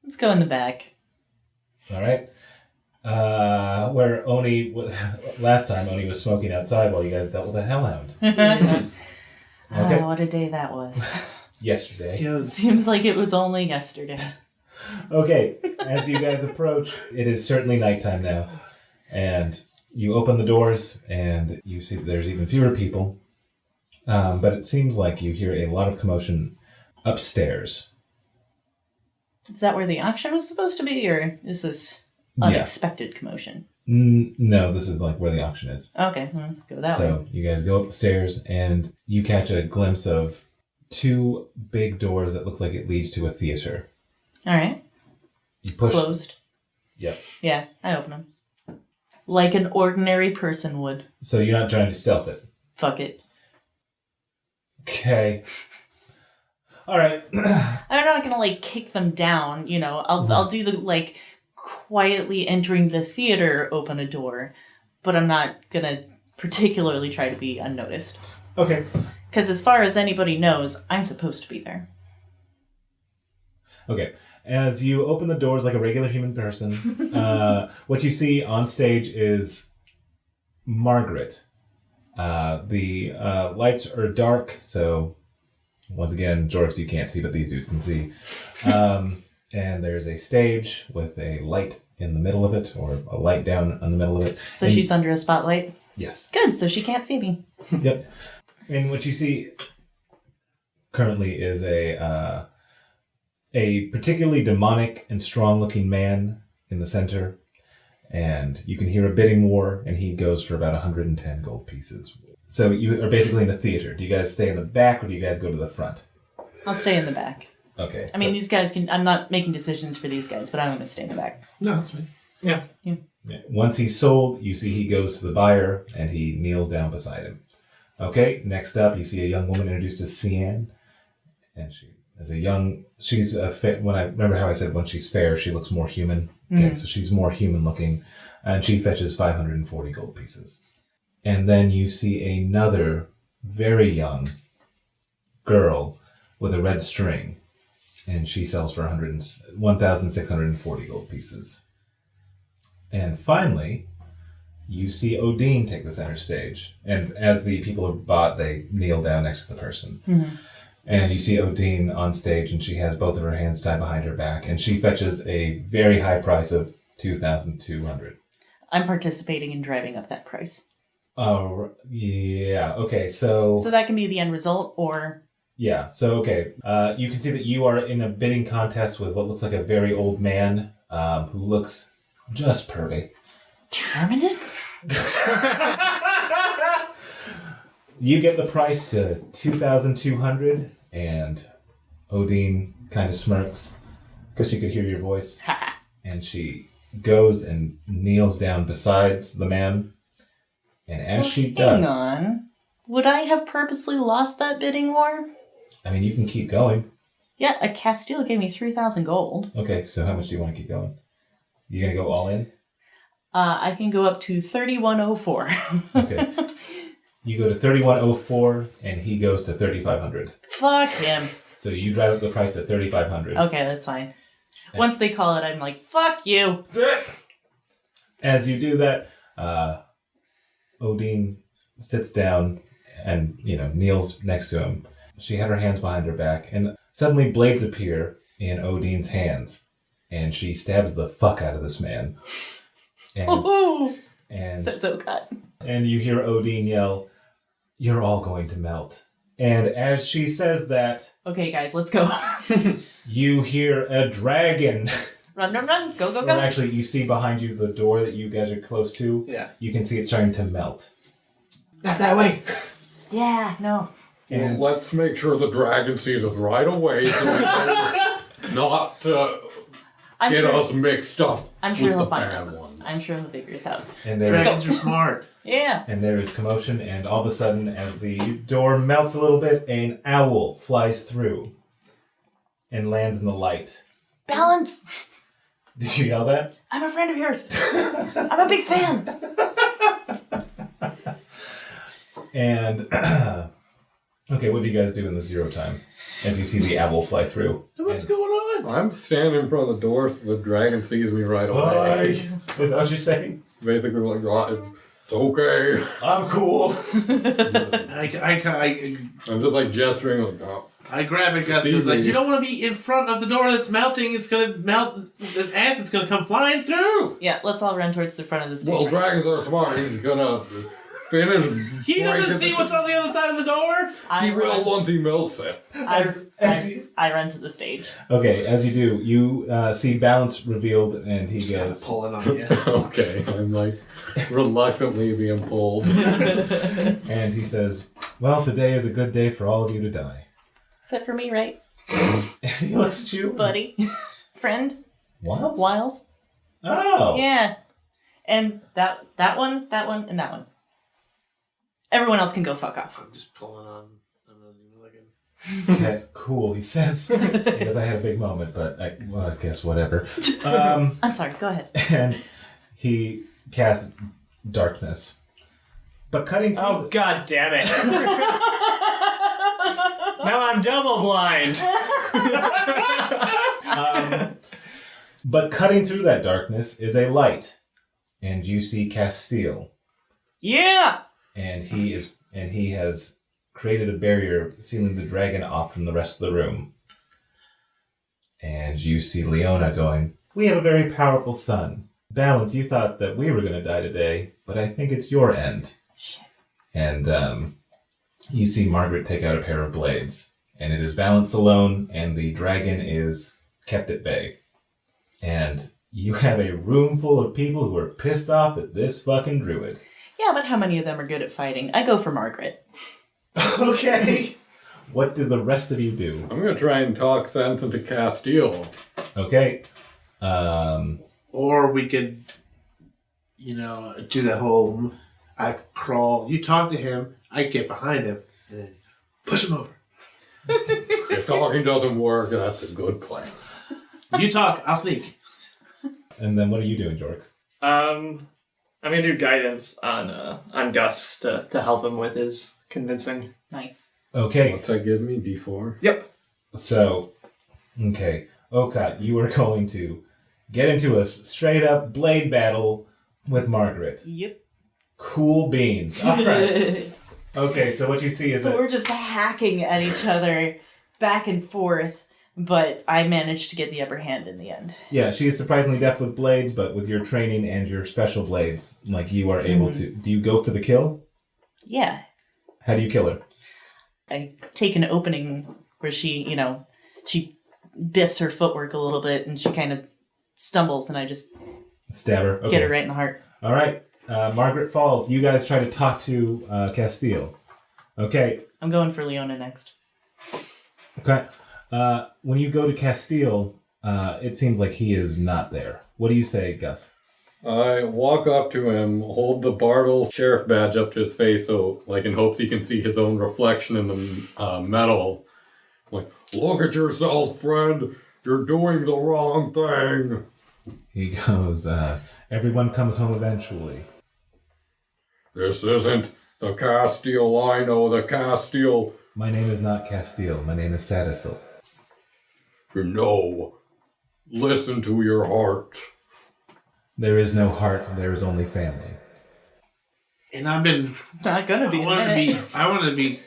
Let's go in the back. All right. Where Oni was last time, Oni was smoking outside while you guys dealt with a hellhound. Okay. Oh, what a day that was. Yesterday. Seems like it was only yesterday. Okay. As you guys approach, it is certainly nighttime now, and you open the doors, and you see that there's even fewer people. But it seems like you hear a lot of commotion upstairs. Is that where the auction was supposed to be, or is this Yeah. unexpected commotion? No, this is like where the auction is. Okay, go that way. So you guys go up the stairs, and you catch a glimpse of 2 big doors that looks like it leads to a theater. All right. You push. Closed. Yep. Yeah, I open them. Like an ordinary person would. So you're not trying to stealth it. Fuck it. Okay. All right. I'm not gonna like kick them down, you know. I'll do the like quietly entering the theater, open a door, but I'm not gonna particularly try to be unnoticed. Okay. Because as far as anybody knows, I'm supposed to be there. Okay. As you open the doors like a regular human person, what you see on stage is Margaret. The lights are dark, so once again, Jorrix, you can't see, but these dudes can see. And there's a stage with a light in the middle of it, or a light down in the middle of it. So And- she's under a spotlight? Yes. Good, so she can't see me. Yep. And what you see currently is a particularly demonic and strong-looking man in the center, and you can hear a bidding war, and he goes for about 110 gold pieces. So you are basically in a theater. Do you guys stay in the back, or do you guys go to the front? I'll stay in the back. Okay. I mean, these guys can... I'm not making decisions for these guys, but I'm going to stay in the back. No, that's fine. Yeah. Yeah. Once he's sold, you see he goes to the buyer, and he kneels down beside him. Okay, next up, you see a young woman introduced as Cian, and she is a young... She's a when I remember how I said when she's fair, she looks more human. Okay, so she's more human-looking, and she fetches 540 gold pieces. And then you see another very young girl with a red string, and she sells for 1,640 gold pieces. And finally, you see Odin take the center stage. And as the people have bought, they kneel down next to the person. Mm-hmm. And you see Odin on stage, and she has both of her hands tied behind her back, and she fetches a very high price of 2,200. I'm participating in driving up that price. Oh, yeah. Okay, so that can be the end result, or... Yeah, so, okay. You can see that you are in a bidding contest with what looks like a very old man who looks just pervy. Terminate? You get the price to 2,200, and Odin kind of smirks because she could hear your voice. And she goes and kneels down beside the man. And as she does... Hang on. Would I have purposely lost that bidding war? I mean, you can keep going. Yeah, a Castile gave me 3,000 gold. Okay, so how much do you want to keep going? You going to go all in? I can go up to 3104. Okay. You go to 3104, and he goes to 3,500. Fuck him. So you drive up the price to 3,500. Okay, that's fine. Once they call it, I'm like, fuck you. As you do that, Odin sits down and, kneels next to him. She had her hands behind her back, and suddenly blades appear in Odin's hands, and she stabs the fuck out of this man. And Says Okaat. And you hear Odin yell, "You're all going to melt." And as she says that... Okay, guys, let's go. You hear a dragon. Run, run, run. Go, go, Or go. actually, you see behind you the door that you guys are close to. Yeah. You can see it starting to melt. Not that way. Yeah, no. And Let's make sure the dragon sees us right away so it knows not to I'm get sure, us mixed up I'm sure with he'll the find bad us. ones. I'm sure he'll figure us out. Dragons are smart. Yeah. And there is commotion, and all of a sudden, as the door melts a little bit, an owl flies through and lands in the light. Balance. Did you yell that? I'm a friend of yours. I'm a big fan. And, okay, what do you guys do in the zero time as you see the owl fly through? What's going on? I'm standing in front of the door so the dragon sees me right Hi. away. Is that what you're saying? Basically, like, "Oh, it's okay." I'm cool. I'm just like gesturing, like, "Oh." I grab it, Gus. It's like, you don't want to be in front of the door that's melting. It's going to melt. The acid's going to come flying through. Yeah, let's all run towards the front of the stage. Well, dragons are smart. He's gonna finish. He doesn't see what's on the other side of the door. He will once he melts it. I run to the stage. Okay, as you do, you see Balance revealed, and he goes... Pulling on you. Okay, I'm like reluctantly being pulled. And he says, "Well, today is a good day for all of you to die." Except for me, right? And he looks at you. Buddy. Friend. What? Wiles. Oh. Yeah. And that one, and that one. Everyone else can go fuck off. I'm just pulling on. I'm not even looking. Okay, cool, he says. Because I had a big moment, but I guess whatever. I'm sorry, go ahead. And he casts darkness. But cutting through... Oh, god damn it. Now I'm double blind. But cutting through that darkness is a light. And you see Castile. Yeah! And he has created a barrier sealing the dragon off from the rest of the room. And you see Leona going, "We have a very powerful son. Balance, you thought that we were going to die today, but I think it's your end. Shit. And you see Margaret take out a pair of blades. And it is Balance alone, and the dragon is kept at bay. And you have a room full of people who are pissed off at this fucking druid. Yeah, but how many of them are good at fighting? I go for Margaret. Okay. What did the rest of you do? I'm going to try and talk sense into Castile. Okay. Or we could, do the whole, I crawl, you talk to him, I get behind him, and then push him over. If talking doesn't work, that's a good plan. You talk, I'll sneak. And then what are you doing, Jorrix? I'm gonna do guidance on Gus to help him with his convincing. Nice. Okay. What's that give me? D4? Yep. So, okay. Okaat, you are going to get into a straight-up blade battle with Margaret. Yep. Cool beans. All right. Okay, so what you see is So that... we're just hacking at each other back and forth, but I managed to get the upper hand in the end. Yeah, she is surprisingly deft with blades, but with your training and your special blades, you are able to... Do you go for the kill? Yeah. How do you kill her? I take an opening where she, she biffs her footwork a little bit and she kind of stumbles and I just Stab her. Okay. get her right in the heart. All right. Margaret falls. You guys try to talk to Castile. Okay. I'm going for Leona next. Okay. When you go to Castile, it seems like he is not there. What do you say, Gus? I walk up to him, hold the Bartle sheriff badge up to his face, so in hopes he can see his own reflection in the metal. Look at yourself, friend. You're doing the wrong thing. He goes, everyone comes home eventually. This isn't the Castile I know, the Castile. My name is not Castile. My name is Sadisel. No. Listen to your heart. There is no heart. There is only family. And I've been, Not gonna be. I want to be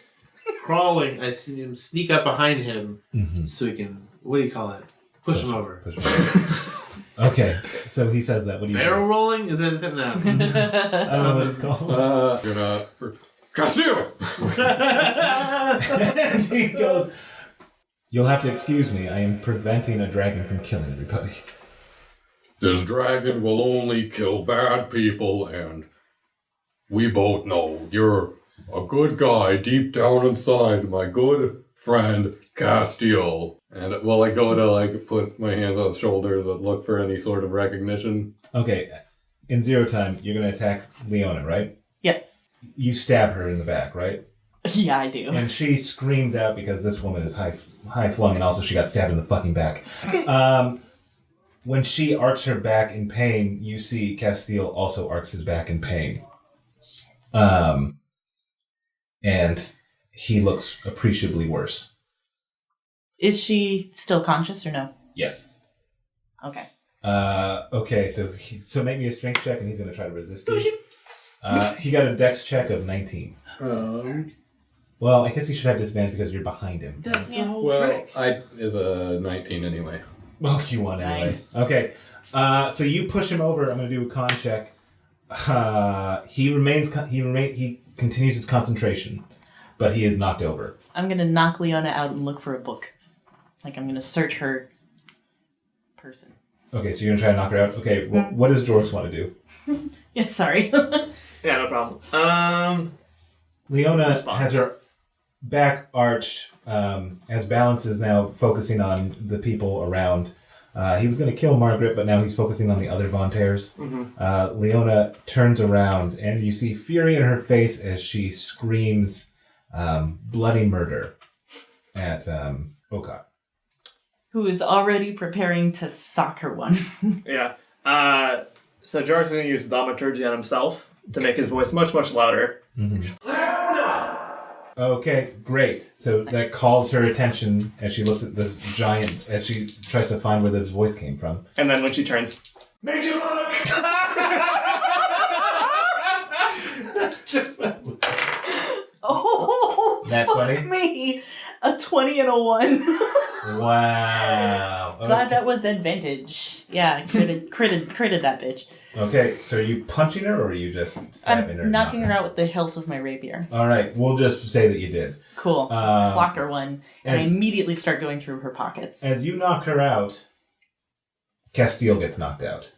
crawling. I see him sneak up behind him Mm-hmm. so he can, what do you call it? Push him over. Push him over. Okay, so he says that. What do you Barrel do? rolling? Is it no? I don't know what it's called. Castile! And he goes, you'll have to excuse me. I am preventing a dragon from killing everybody. This dragon will only kill bad people, and we both know you're a good guy deep down inside, my good friend Castile. And I go to put my hands on his shoulders and look for any sort of recognition. Okay, in 0 time, you're going to attack Leona, right? Yep. You stab her in the back, right? Yeah, I do. And she screams out because this woman is high flung, and also she got stabbed in the fucking back. When she arcs her back in pain, you see Castile also arcs his back in pain. And he looks appreciably worse. Is she still conscious or no? Yes. Okay. Okay, so make me a strength check, and he's going to try to resist you. He got a dex check of 19. Well, I guess he should have disadvantage because you're behind him. That's the whole trick. Is a 19 anyway. Well, you won anyway. Nice. Okay, so you push him over. I'm going to do a con check. He continues his concentration, but he is knocked over. I'm gonna knock Leona out and look for a book. I'm gonna search her person. Okay, so you're going to try to knock her out. Okay, well, what does Jorrix want to do? Yeah, sorry. Yeah, no problem. Leona Response. has her back arched, as Balance is now focusing on the people around. He was going to kill Margaret, but now he's focusing on the other Vontaires. Mm-hmm. Leona turns around, and you see fury in her face as she screams bloody murder at Okaat. Who is already preparing to sock her one. Yeah. So Jorrix is going to use thaumaturgy on himself to make his voice much, much louder. Okay, great. So that calls her attention as she looks at this giant, as she tries to find where this voice came from. And then when she turns, Make it look! Oh, That's fuck funny. me. be a 20 and a 1. Wow. Glad that was advantage. Yeah, critted that bitch. Okay, so are you punching her or are you just stabbing her? I'm knocking her out with the hilt of my rapier. All right, we'll just say that you did. Cool. Clock her one, and I immediately start going through her pockets. As you knock her out, Castile gets knocked out.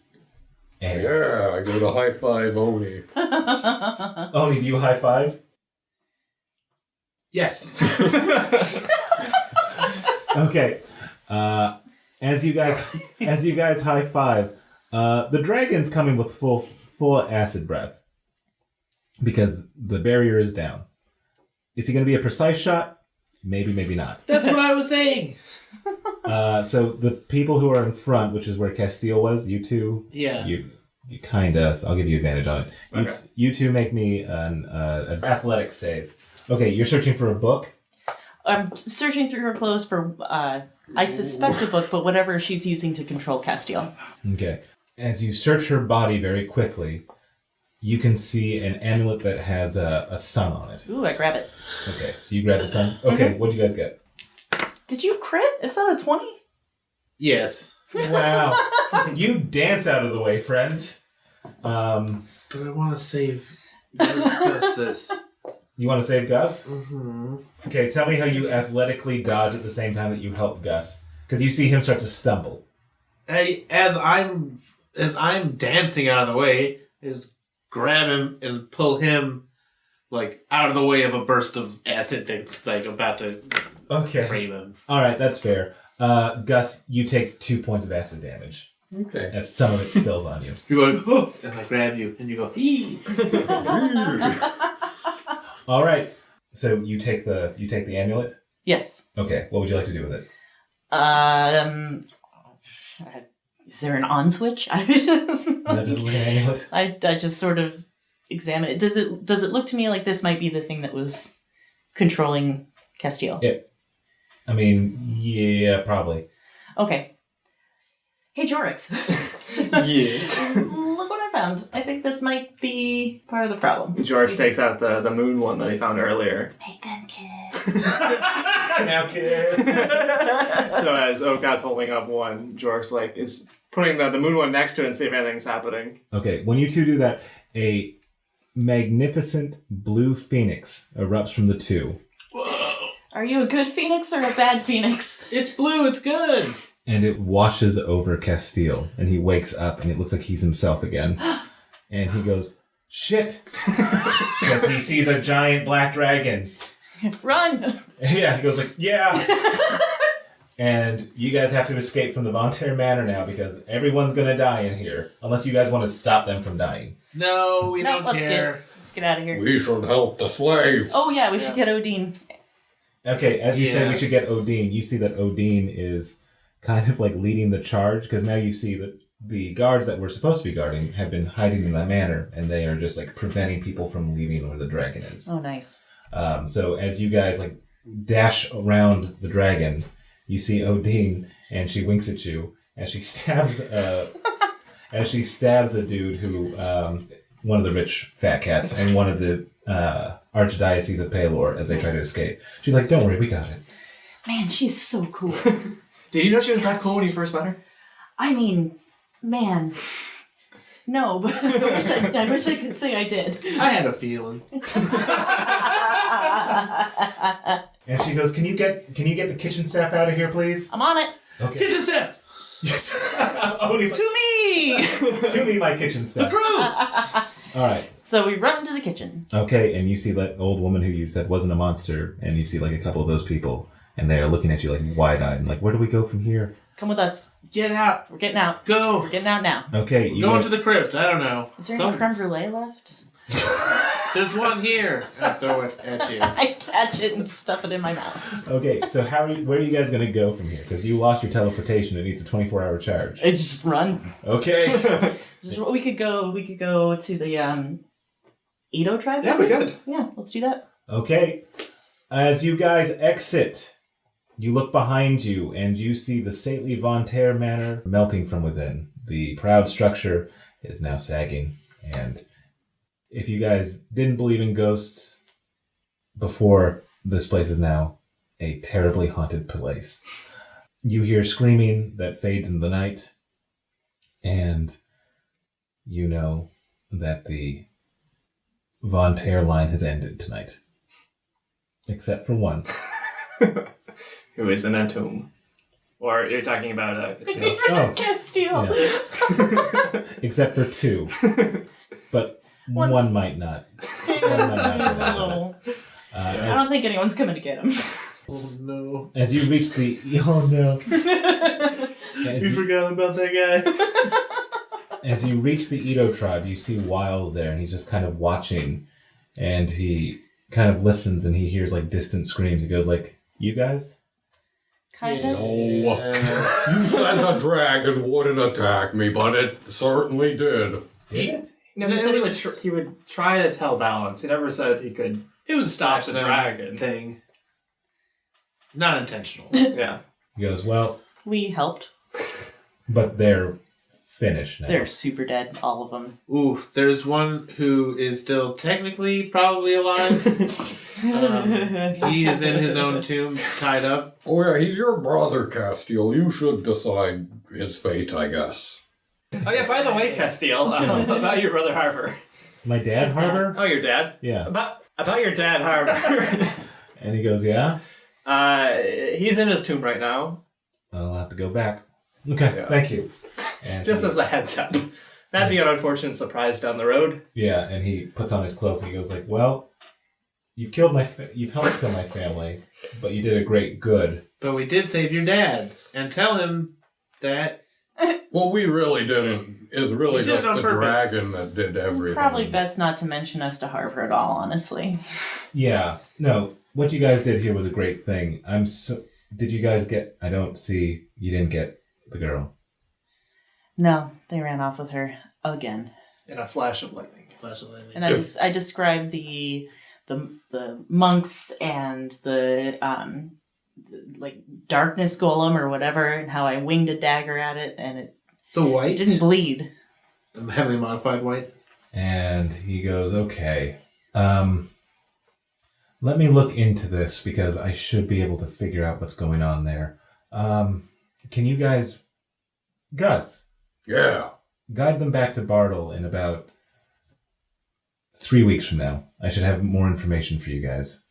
And Yeah, I go to high five Oni. Oni, do you high five? Yes. Okay. As you guys high five, the dragon's coming with full acid breath because the barrier is down. Is he going to be a precise shot? Maybe, maybe not. That's what I was saying. So the people who are in front, which is where Castile was, you two. Yeah. You kinda. So I'll give you advantage on it. Okay. You two make me an athletics save. Okay, you're searching for a book. I'm searching through her clothes for, I suspect a book, but whatever she's using to control Castile. Okay. As you search her body very quickly, you can see an amulet that has a sun on it. Ooh, I grab it. Okay, so you grab the sun. Okay, what'd you guys get? Did you crit? Is that a 20? Yes. Wow. You dance out of the way, friend. But I want to save Gus's. You want to save Gus? Mm-hmm. Okay, tell me how you athletically dodge at the same time that you help Gus. Because you see him start to stumble. As I'm dancing out of the way, is grab him and pull him like out of the way of a burst of acid that's like about to frame him. Alright, that's fair. Gus, you take 2 points of acid damage. Okay. As some of it spills on you. You're going, oh, and I grab you, and you go, hee. Alright. So you take the amulet? Yes. Okay, what would you like to do with it? Is there an on switch? That doesn't look an amulet? I just sort of examine it. Does it look to me like this might be the thing that was controlling Castile? I mean, yeah, probably. Okay. Hey, Jorrix. Yes. Look what I found. I think this might be part of the problem. Jorrix takes out the moon one that he found earlier. Make them kiss. Now, kid. So as Okaat's holding up one, Jorrix is putting the moon one next to it and see if anything's happening. Okay, when you two do that, a magnificent blue phoenix erupts from the two. Are you a good phoenix or a bad phoenix? It's blue, it's good. And it washes over Castile, and he wakes up, and it looks like he's himself again. And he goes, shit! Because he sees a giant black dragon. Run! Yeah, he goes like, yeah! And you guys have to escape from the Vontaires Manor now, because everyone's gonna die in here. Unless you guys want to stop them from dying. No, we don't care. Let's get out of here. We should help the slaves. Oh yeah, we should get Odin. Okay, as you say we should Yes. get Odin, you see that Odin is kind of like leading the charge, because now you see that the guards that were supposed to be guarding have been hiding in that manor, and they are just like preventing people from leaving where the dragon is. Oh, nice. So as you guys like dash around the dragon, you see Odin, and she winks at you as she stabs a dude who one of the rich fat cats and one of the archdiocese of Palor as they try to escape. She's like, "Don't worry, we got it." Man, she's so cool. Did you know she was that cool when you first met her? I mean, man. No, but I wish I could say I did. I had a feeling. And she goes, "Can you get the kitchen staff out of here, please?" I'm on it. Okay. Kitchen staff! Only To me! to me, my kitchen staff. All right. So we run to the kitchen. Okay, and you see that old woman who you said wasn't a monster, and you see like a couple of those people, and they are looking at you like wide-eyed, and like, "Where do we go from here?" Come with us. Get out. We're getting out. Go. We're getting out now. Okay, We're you going go- to the crypt. I don't know. Is there any creme brulee left? There's one here. I throw it at you. I catch it and stuff it in my mouth. Okay, so where are you guys gonna go from here? Because you lost your teleportation. It needs a 24-hour charge. I just run. Okay. We could go to the Edo tribe. Yeah, we maybe? could. Yeah, let's do that. Okay. As you guys exit, you look behind you and you see the stately Vontaires Manor melting from within. The proud structure is now sagging. And if you guys didn't believe in ghosts before, this place is now a terribly haunted place. You hear screaming that fades in the night, and you know that the Vontaires line has ended tonight. Except for one. Who is in a tomb. Or you're talking about Castile. Oh, Castile. yeah. Except for two. But one might not. One might not get out of it. I don't think anyone's coming to get him. Oh no. As you reach the... Oh no. You forgot about that guy. As you reach the Edo tribe, you see Wiles there, and he's just kind of watching, and he kind of listens, and he hears like distant screams. He goes like, "You guys?" Kind of. No. You said the dragon wouldn't attack me, but it certainly did. Did it? No, he said he would try to tell balance. He never said he could It was a stop stop the dragon. thing. Not intentional. Yeah. He goes, "Well, We helped. but they're finished now." They're super dead, all of them. Oof, there's one who is still technically probably alive. He is in his own tomb, tied up. Oh yeah, he's your brother, Castile. You should decide his fate, I guess. Oh yeah, by the way, Castile, about your brother Harper. My dad, Harbor? Oh, your dad? Yeah. About your dad Harper. And he goes, "Yeah? He's in his tomb right now. I'll have to go back." Okay, Yeah. Thank you. And Just he- as a heads up. That'd be an unfortunate surprise down the road. Yeah, and he puts on his cloak and he goes like, "Well, you've helped kill my family, but you did a great good." But we did save your dad. And tell him that... What we really didn't is really We did it just on the purpose. dragon that did everything. Probably best not to mention us to Harvard at all, honestly. Yeah. No, what you guys did here was a great thing. Did you guys get... I don't see... You didn't get the girl. No, they ran off with her again. In a flash of lightning. And I described the monks and the like darkness golem or whatever, and how I winged a dagger at it, and it The white? didn't bleed. The heavily modified white? And he goes, "Okay, let me look into this because I should be able to figure out what's going on there. Can you guys... Gus, Yeah. guide them back to Bartle in about 3 weeks from now. I should have more information for you guys.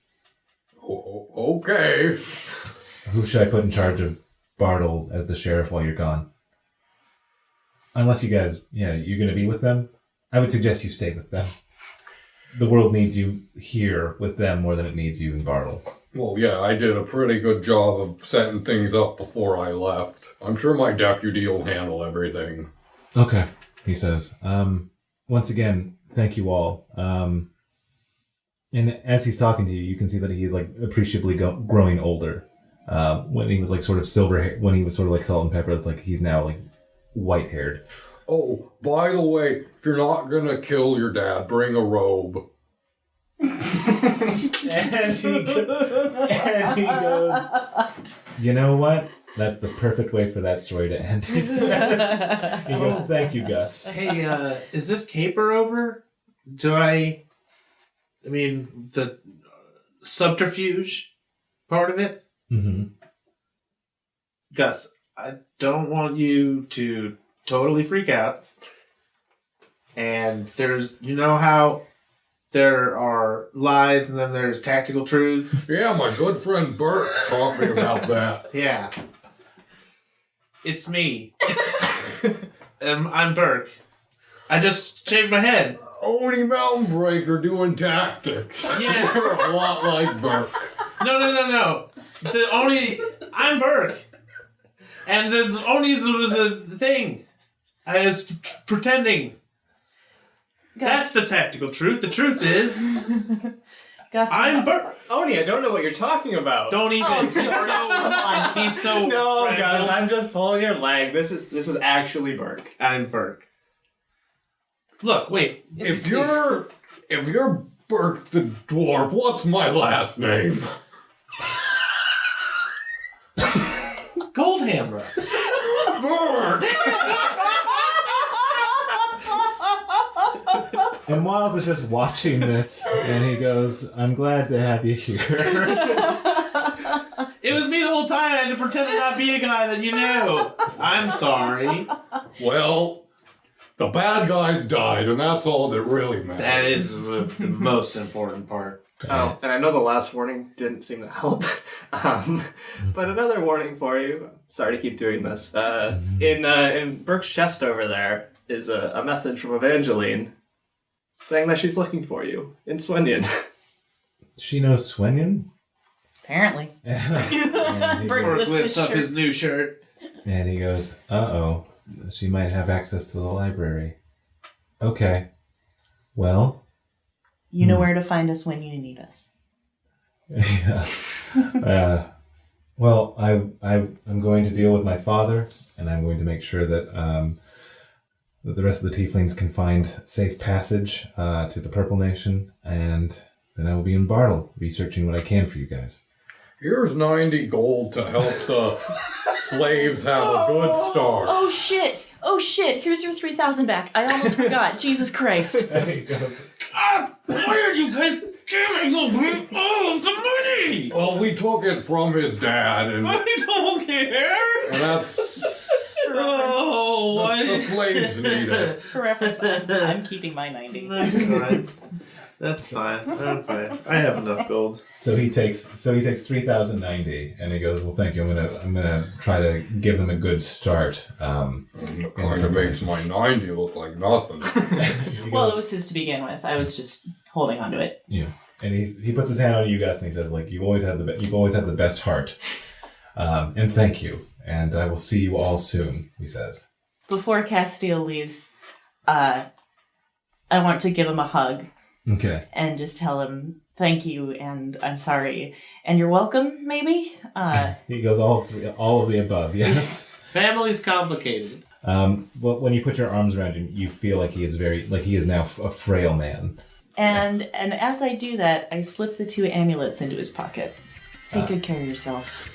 Okay. Who should I put in charge of Bartle as the sheriff while you're gone? Unless you guys, you're going to be with them. I would suggest you stay with them. The world needs you here with them more than it needs you in Bartle. Well, yeah, I did a pretty good job of setting things up before I left. I'm sure my deputy will handle everything. Okay, he says. Once again, thank you all. And as he's talking to you, you can see that he is like appreciably growing older. When he was like sort of silver hair, when he was sort of like salt and pepper, it's like he's now like white haired. Oh, by the way, if you're not gonna kill your dad, bring a robe. And he goes, "You know what? That's the perfect way for that story to end." He says. He goes, "Thank you, Gus." Hey, is this caper over? I mean, the subterfuge part of it? Mm-hmm. Gus, I don't want you to totally freak out. And there's, you know how there are lies and then there's tactical truths? Yeah, my good friend Burke taught me about that. Yeah. It's me. I'm Burke. I just shaved my head. Oni Mountain Breaker doing tactics. Yeah. You're a lot like Burke. No. I'm Burke. And the Onis was a thing. I was pretending. That's the tactical truth. The truth is, Gus, I'm Burke. Oni, I don't know what you're talking about. Don't even. He's so. No, fragile. guys, I'm just pulling your leg. This is actually Burke. I'm Burke. Look, wait. If you're Burke the dwarf, what's my last name? Goldhammer. Burke. And Miles is just watching this, and he goes, "I'm glad to have you here." was me the whole time. I had to pretend to not be a guy that you knew. I'm sorry. Well, the bad guys died, and that's all that really matters. That is the most important part. Oh, and I know the last warning didn't seem to help. But another warning for you. Sorry to keep doing this. In Burke's chest over there is a message from Evangeline saying that she's looking for you in Swinian. She knows Swinian? Apparently. And he Burke goes- Burke lifts up his new shirt. and he goes, uh-oh, she might have access to the library. Okay. Well, You know where to find us when you need us. yeah. Well, I'm going to deal with my father, and I'm going to make sure that that the rest of the tieflings can find safe passage to the Purple Nation, and then I will be in Bartle, researching what I can for you guys. Here's 90 gold to help the slaves have a good start. Oh shit! Here's your 3,000 back. I almost forgot. Jesus Christ! And he goes, God, why are you guys giving away all of the money? Well, we took it from his dad, and I don't care. that's Oh, why? the slaves need it. For reference, I'm keeping my 90. That's fine. That's fine. I'm fine. I have enough gold. So he takes 3,090, and he goes, well, thank you. I'm gonna try to give them a good start. It kind of makes my 90 look like nothing. He Well, it goes, was his to begin with. I was just holding on to it. yeah, and he puts his hand on you guys, and he says, like, you've always had the best heart, and thank you. And I will see you all soon, he says. Before Castile leaves, I want to give him a hug Okay. and just tell him thank you and I'm sorry and you're welcome. Maybe. He goes, all of the above, yes. Family's complicated. Well, when you put your arms around him, you feel like he is now a frail man. And as I do that, I slip the 2 amulets into his pocket. Take good care of yourself.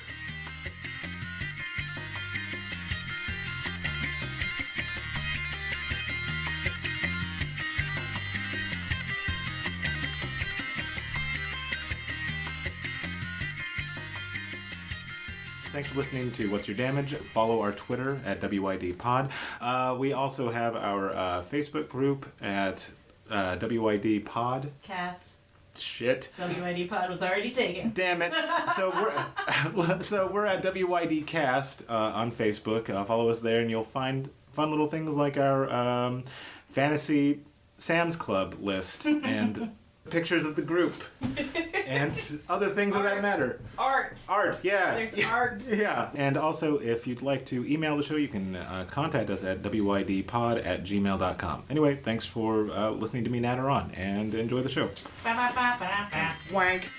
Thanks for listening to What's Your Damage. Follow our Twitter at WYDPod. We also have our Facebook group at WYDPod. Cast. Shit. WID pod was already taken. Damn it. So we're at WYD Cast on Facebook. Follow us there and you'll find fun little things like our Fantasy Sam's Club list and pictures of the group and other things of that matter. Art. Art, yeah. There's art. Yeah, and also if you'd like to email the show, you can contact us at wydpod@gmail.com. Anyway, thanks for listening to me natter on, and enjoy the show. Ba, ba, ba, ba, ba. Wank.